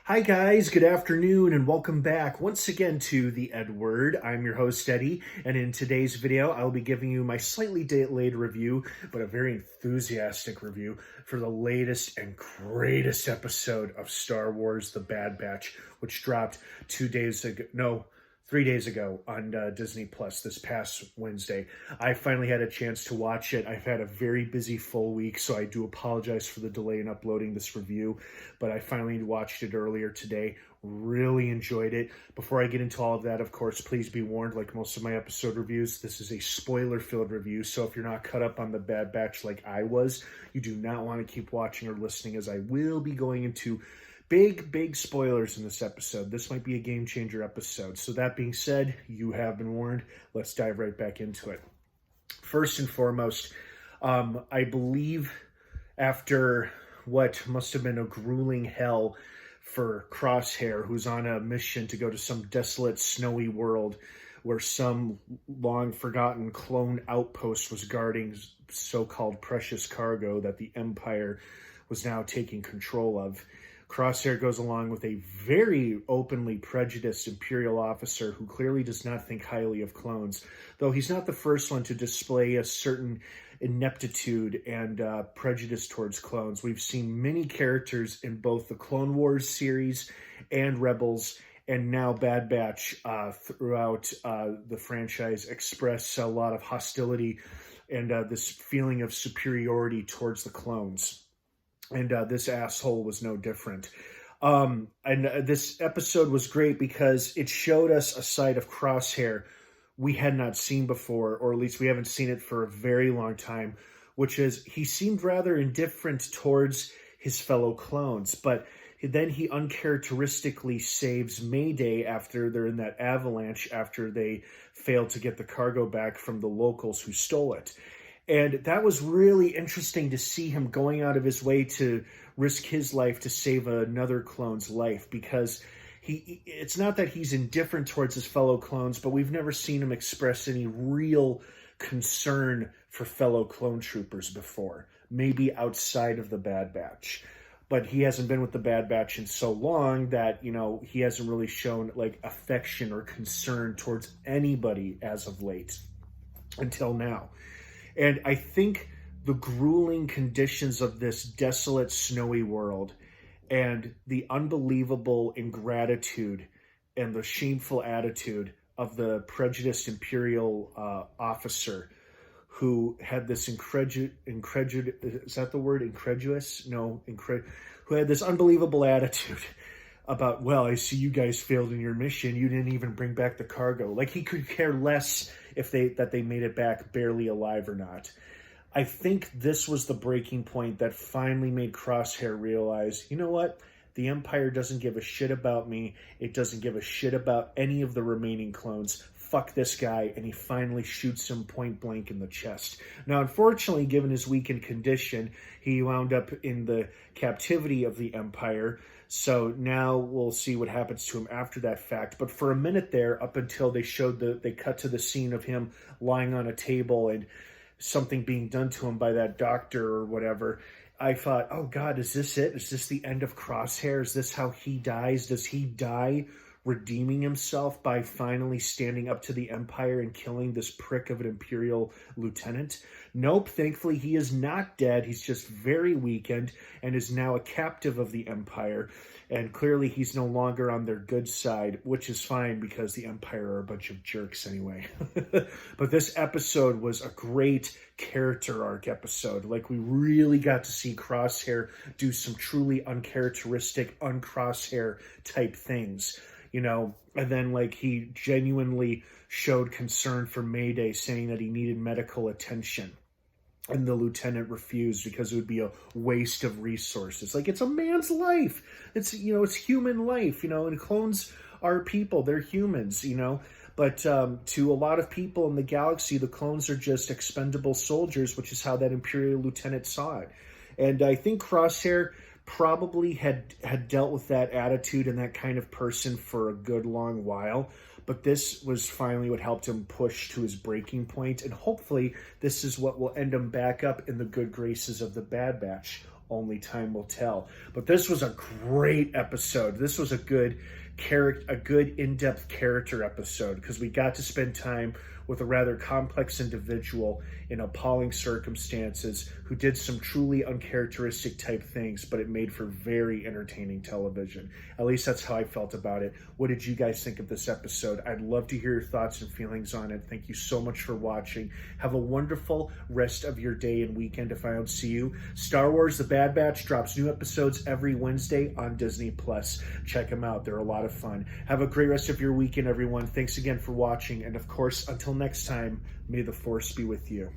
Hi guys, good afternoon and welcome back once again to the EdWord. I'm your host Eddie, and in today's video I'll be giving you my slightly delayed review, but a very enthusiastic review for the latest and greatest episode of Star Wars: The Bad Batch, which dropped 3 days ago on Disney Plus this past Wednesday. I finally had a chance to watch it. I've had a very busy full week, so I do apologize for the delay in uploading this review, but I finally watched it earlier today. Really enjoyed it. Before I get into all of that, of course, please be warned, like most of my episode reviews, this is a spoiler-filled review, so if you're not caught up on The Bad Batch like I was, you do not want to keep watching or listening, as I will be going into big spoilers in this episode. This might be a game changer episode. So that being said, you have been warned. Let's dive right back into it. First and foremost, I believe after what must have been a grueling hell for Crosshair, who's on a mission to go to some desolate, snowy world where some long-forgotten clone outpost was guarding so-called precious cargo that the Empire was now taking control of. Crosshair goes along with a very openly prejudiced Imperial officer who clearly does not think highly of clones, though he's not the first one to display a certain ineptitude and prejudice towards clones. We've seen many characters in both the Clone Wars series and Rebels, and now Bad Batch throughout the franchise express a lot of hostility and this feeling of superiority towards the clones. And this asshole was no different. And this episode was great because it showed us a side of Crosshair we had not seen before, or at least we haven't seen it for a very long time, which is he seemed rather indifferent towards his fellow clones, but then he uncharacteristically saves Mayday after they're in that avalanche, after they failed to get the cargo back from the locals who stole it. And that was really interesting to see him going out of his way to risk his life to save another clone's life, because it's not that he's indifferent towards his fellow clones, but we've never seen him express any real concern for fellow clone troopers before, maybe outside of the Bad Batch. But he hasn't been with the Bad Batch in so long that, he hasn't really shown like affection or concern towards anybody as of late until now. And I think the grueling conditions of this desolate, snowy world and the unbelievable ingratitude and the shameful attitude of the prejudiced Imperial officer who had this is that the word? Incredulous? No, who had this unbelievable attitude about, well, I see you guys failed in your mission. You didn't even bring back the cargo. Like he could care less if they made it back barely alive or not. I think this was the breaking point that finally made Crosshair realize, you know what? The Empire doesn't give a shit about me. It doesn't give a shit about any of the remaining clones. Fuck this guy. And he finally shoots him point blank in the chest. Now, unfortunately, given his weakened condition, he wound up in the captivity of the Empire. So now we'll see what happens to him after that fact. But for a minute there, up until they cut to the scene of him lying on a table and something being done to him by that doctor or whatever, I thought, oh God, is this it? Is this the end of Crosshair? Is this how he dies? Does he die redeeming himself by finally standing up to the Empire and killing this prick of an Imperial lieutenant? Nope, thankfully he is not dead. He's just very weakened and is now a captive of the Empire. And clearly he's no longer on their good side, which is fine because the Empire are a bunch of jerks anyway. But this episode was a great character arc episode. Like, we really got to see Crosshair do some truly uncharacteristic, uncrosshair type things. And then like he genuinely showed concern for Mayday, saying that he needed medical attention. And the lieutenant refused because it would be a waste of resources. Like, it's a man's life. It's human life, and clones are people. They're humans, But to a lot of people in the galaxy, the clones are just expendable soldiers, which is how that Imperial lieutenant saw it. And I think Crosshair probably had dealt with that attitude and that kind of person for a good long while. But this was finally what helped him push to his breaking point. And hopefully this is what will end him back up in the good graces of the Bad Batch. only time will tell. But this was a great episode. This was a good in-depth character episode, because we got to spend time with a rather complex individual in appalling circumstances who did some truly uncharacteristic type things, but it made for very entertaining television. At least that's how I felt about it. What did you guys think of this episode? I'd love to hear your thoughts and feelings on it. Thank you so much for watching. Have a wonderful rest of your day and weekend if I don't see you. Star Wars The Bad Batch drops new episodes every Wednesday on Disney+. Check them out. They're a lot of fun. Have a great rest of your weekend, everyone. Thanks again for watching. And of course, until next time, may the Force be with you.